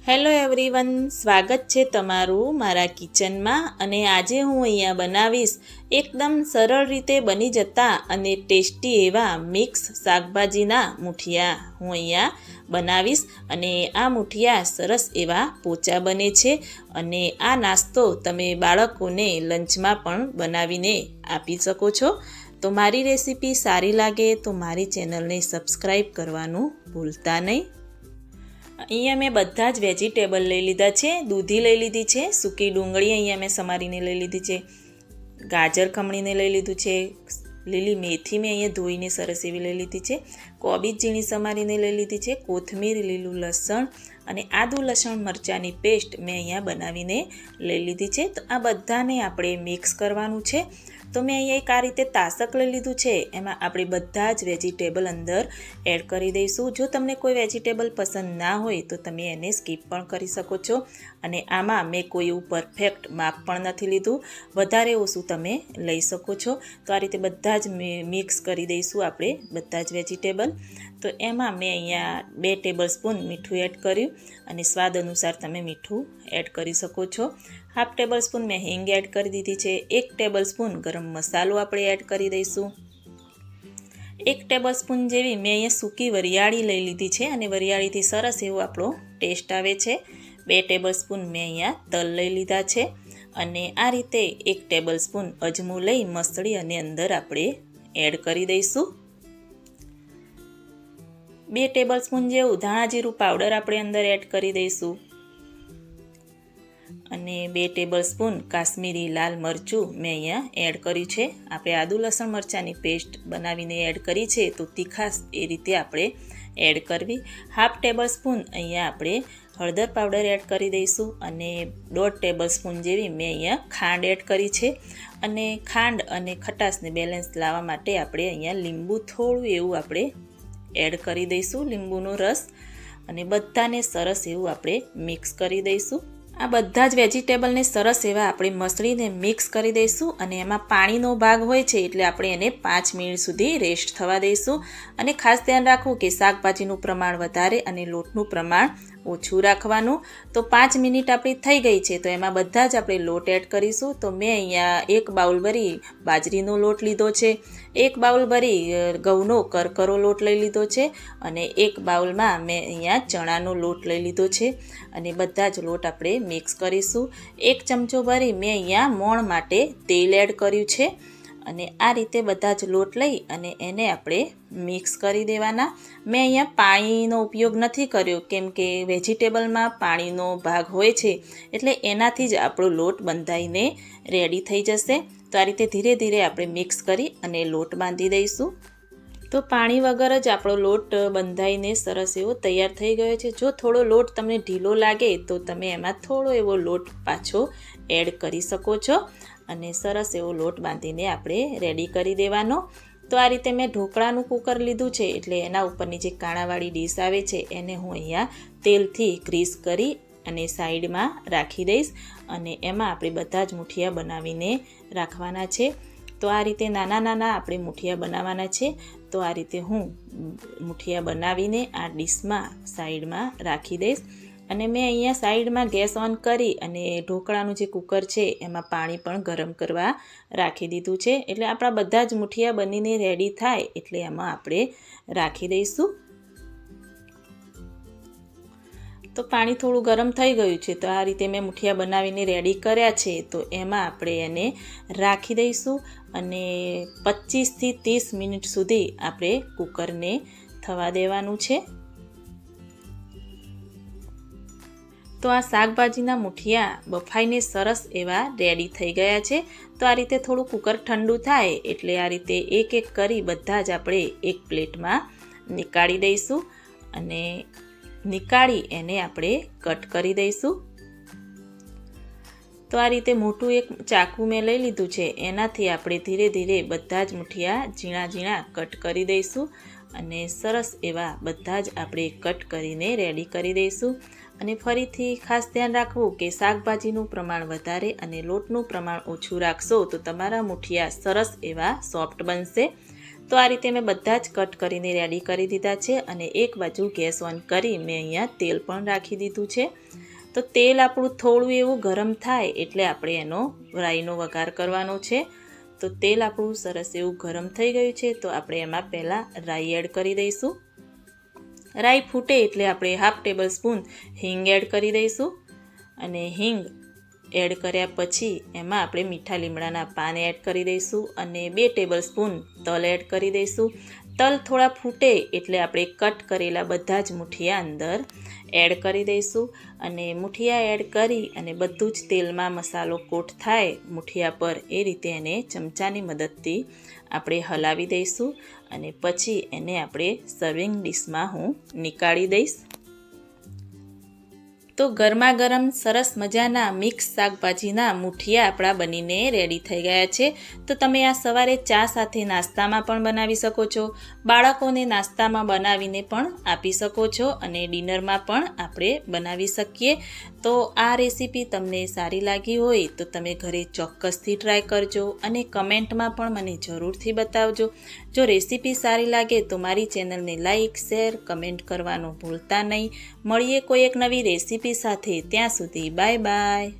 Hello everyone, સ્વાગત છે તમારું મારા કિચનમાં. અને આજે હું અહીંયા બનાવીશ એકદમ સરળ રીતે બની જતા અને ટેસ્ટી એવા મિક્સ શાકભાજીના મુઠિયા હું અહીંયા બનાવીશ. અને આ મુઠિયા સરસ એવા પોચા બને છે અને આ નાસ્તો તમે બાળકોને લંચમાં પણ બનાવીને આપી શકો છો. તો મારી રેસીપી સારી લાગે તો મારી ચેનલને સબસ્ક્રાઈબ કરવાનું ભૂલતા નહીં. અહીંયા મેં બધા જ વેજીટેબલ લઈ લીધા છે. દૂધી લઈ લીધી છે, સૂકી ડુંગળી અહીંયા મેં સમારીને લઈ લીધી છે, ગાજર ખમણીને લઈ લીધું છે, લીલી મેથી મેં અહીંયા ધોઈને સરસ એવી લઈ લીધી છે, કોબીજ ઝીણી સમારીને લઈ લીધી છે, કોથમીર, લીલું લસણ અને આદુ લસણ મરચાંની પેસ્ટ મેં અહીંયા બનાવીને લઈ લીધી છે. તો આ બધાને આપણે મિક્સ કરવાનું છે. તો મેં અહીંયા એક આ રીતે તાસક લઈ લીધું છે, એમાં આપણે બધા જ વેજીટેબલ અંદર એડ કરી દઈશું. જો તમને કોઈ વેજીટેબલ પસંદ ના હોય તો તમે એને સ્કીપ પણ કરી શકો છો. અને આમાં મેં કોઈ એવું પરફેક્ટ માપ પણ નથી લીધું, વધારે ઓછું તમે લઈ શકો છો. તો આ રીતે બધા જ મિક્સ કરી દઈશું આપણે બધા જ વેજીટેબલ. તો એમાં મેં અહીંયા 2 ટેબલ સ્પૂન મીઠું એડ કર્યું અને સ્વાદ અનુસાર તમે મીઠું એડ કરી શકો છો. 1/2 ટેબલ સ્પૂન મેં હિંગ એડ કરી દીધી છે. 1 ટેબલ સ્પૂન ગરમ મસાલો આપણે એડ કરી દઈશું. 1 ટેબલ સ્પૂન જેવી મેં અહીંયા સૂકી વરિયાળી લઈ લીધી છે અને વરિયાળીથી સરસ એવો આપણો ટેસ્ટ આવે છે. 2 ટેબલ સ્પૂન મેં અહીંયા તલ લઈ લીધા છે અને આ રીતે 1 ટેબલ સ્પૂન અજમું લઈ મસળી અને અંદર આપણે એડ કરી દઈશું. 2 ટેબલ સ્પૂન જેવું ધાણા જીરું પાવડર આપણે અંદર એડ કરી દઈશું અને 2 ટેબલ સ્પૂન કાશ્મીરી લાલ મરચું મેં અહીંયા એડ કર્યું છે. આપણે આદુ લસણ મરચાંની પેસ્ટ બનાવીને એડ કરી છે, તો તીખાશ એ રીતે આપણે એડ કરવી. 1/2 ટેબલ સ્પૂન અહીંયા આપણે હળદર પાવડર એડ કરી દઈશું અને 1.5 ટેબલ સ્પૂન જેવી મેં અહીંયા ખાંડ એડ કરી છે. અને ખાંડ અને ખટાશને બેલેન્સ લાવવા માટે આપણે અહીંયા લીંબુ થોડું એવું આપણે એડ કરી દઈશું, લીંબુનો રસ. અને બધાને સરસ એવું આપણે મિક્સ કરી દઈશું. આ બધા જ વેજીટેબલને સરસ એવા આપણે મસળીને મિક્સ કરી દઈશું અને એમાં પાણીનો ભાગ હોય છે એટલે આપણે એને 5 મિનિટ સુધી રેસ્ટ થવા દઈશું. અને ખાસ ધ્યાન રાખવું કે શાકભાજીનું પ્રમાણ વધારે અને લોટનું પ્રમાણ ઓછું રાખવાનું. તો 5 મિનિટ આપણી થઈ ગઈ છે, તો એમાં બધા જ આપણે લોટ એડ કરીશું. તો મેં અહીંયા 1 બાઉલ ભરી બાજરીનો લોટ લીધો છે, 1 બાઉલ ભરી ઘઉંનો કરકરો લોટ લઈ લીધો છે અને 1 બાઉલમાં મેં અહીંયા ચણાનો લોટ લઈ લીધો છે અને બધા જ લોટ આપણે મિક્સ કરીશું. 1 ચમચો ભરી મેં અહીંયા મોણ માટે તેલ એડ કર્યું છે અને આ રીતે બધા જ લોટ લઈ અને એને આપણે મિક્સ કરી દેવાના. મેં અહીંયા પાણીનો ઉપયોગ નથી કર્યો કેમ કે વેજીટેબલમાં પાણીનો ભાગ હોય છે એટલે એનાથી જ આપણો લોટ બંધાઈને રેડી થઈ જશે. તો આ રીતે ધીરે ધીરે આપણે મિક્સ કરી અને લોટ બાંધી દઈશું. તો પાણી વગર જ આપણો લોટ બંધાઈને સરસ એવો તૈયાર થઈ ગયો છે. જો થોડો લોટ તમને ઢીલો લાગે તો તમે એમાં થોડો એવો લોટ પાછો એડ કરી શકો છો અને સરસ એવો લોટ બાંધીને આપણે રેડી કરી દેવાનો. તો આ રીતે મેં ઢોકળાનું કુકર લીધું છે એટલે એના ઉપરની જે કાણાવાળી ડીશ આવે છે એને હું અહીંયા તેલથી ગ્રીસ કરી અને સાઈડમાં રાખી દઈશ અને એમાં આપણે બધા જ મુઠિયા બનાવીને રાખવાના છે. તો આ રીતે નાના નાના આપણે મુઠિયા બનાવવાના છે. તો આ રીતે હું મુઠિયા બનાવીને આ ડીશમાં સાઈડમાં રાખી દઈશ. અને મેં અહીંયા સાઈડમાં ગેસ ઓન કરી અને ઢોકળાનું જે કુકર છે એમાં પાણી પણ ગરમ કરવા રાખી દીધું છે. એટલે આપણા બધા જ મુઠિયા બનીને રેડી થાય એટલે એમાં આપણે રાખી દઈશું. તો પાણી થોડું ગરમ થઈ ગયું છે, તો આ રીતે મેં મુઠિયા બનાવીને રેડી કર્યા છે. તો એમાં આપણે એને રાખી દઈશું અને 25થી 30 મિનિટ સુધી આપણે કુકરને થવા દેવાનું છે. તો આ શાકભાજીના મુઠિયા બફાઈને સરસ એવા રેડી થઈ ગયા છે. તો આ રીતે થોડું કુકર ઠંડુ થાય એટલે આ રીતે એક એક કરી બધા જ આપણે એક પ્લેટમાં નીકાળી દઈશું અને નીકાળી એને આપણે કટ કરી દઈશું. તો આ રીતે મોટું એક ચાકુ મેં લઈ લીધું છે, એનાથી આપણે ધીરે ધીરે બધા જ મુઠિયા ઝીણા ઝીણા કટ કરી દઈશું અને સરસ એવા બધા જ આપણે કટ કરીને રેડી કરી દઈશું. અને ફરીથી ખાસ ધ્યાન રાખવું કે શાકભાજીનું પ્રમાણ વધારે અને લોટનું પ્રમાણ ઓછું રાખશો તો તમારા મુઠિયા સરસ એવા સોફ્ટ બનશે. તો આ રીતે મેં બધા જ કટ કરીને રેડી કરી દીધા છે અને એક બાજુ ગેસ ઓન કરી મેં અહીંયા તેલ પણ રાખી દીધું છે. તો તેલ આપણું થોડું એવું ગરમ થાય એટલે આપણે એનો રાઈનો વઘાર કરવાનો છે. તો તેલ આપણું સરસ એવું ગરમ થઈ ગયું છે તો આપણે એમાં પહેલાં રાઈ એડ કરી દઈશું. રાઈ ફૂટે એટલે આપણે 1/2 ટેબલ સ્પૂન હિંગ એડ કરી દઈશું અને હિંગ એડ કર્યા પછી એમાં આપણે મીઠા લીમડાના પાન એડ કરી દઈશું અને 2 ટેબલ સ્પૂન તલ એડ કરી દઈશું. તલ થોડા ફૂટે એટલે આપણે કટ કરેલા બધા જ મુઠિયા અંદર એડ કરી દઈશું અને મુઠિયા એડ કરી અને બધું જ તેલમાં મસાલો કોટ થાય મુઠિયા પર એ રીતે એને ચમચાની મદદથી આપણે હલાવી દઈશું અને પછી એને આપણે સર્વિંગ ડીશમાં હું નીકાળી દઈશ. તો ગરમા ગરમ સરસ મજાના મિક્સ શાકભાજીના મુઠિયા આપણા બનીને રેડી થઈ ગયા છે. તો તમે આ સવારે ચા સાથે નાસ્તામાં પણ બનાવી શકો છો, બાળકોને નાસ્તામાં બનાવીને પણ આપી શકો છો અને ડિનરમાં પણ આપણે બનાવી શકીએ. તો આ રેસીપી તમને સારી લાગી હોય તો તમે ઘરે ચોક્કસથી ટ્રાય કરજો અને કમેન્ટમાં પણ મને જરૂરથી બતાવજો. જો રેસીપી સારી લાગે તો મારી ચેનલને લાઇક, શેર, કમેન્ટ કરવાનું ભૂલતા નહીં. મળીએ કોઈ એક નવી રેસીપી સાથે. ત્યાં સુધી બાય બાય.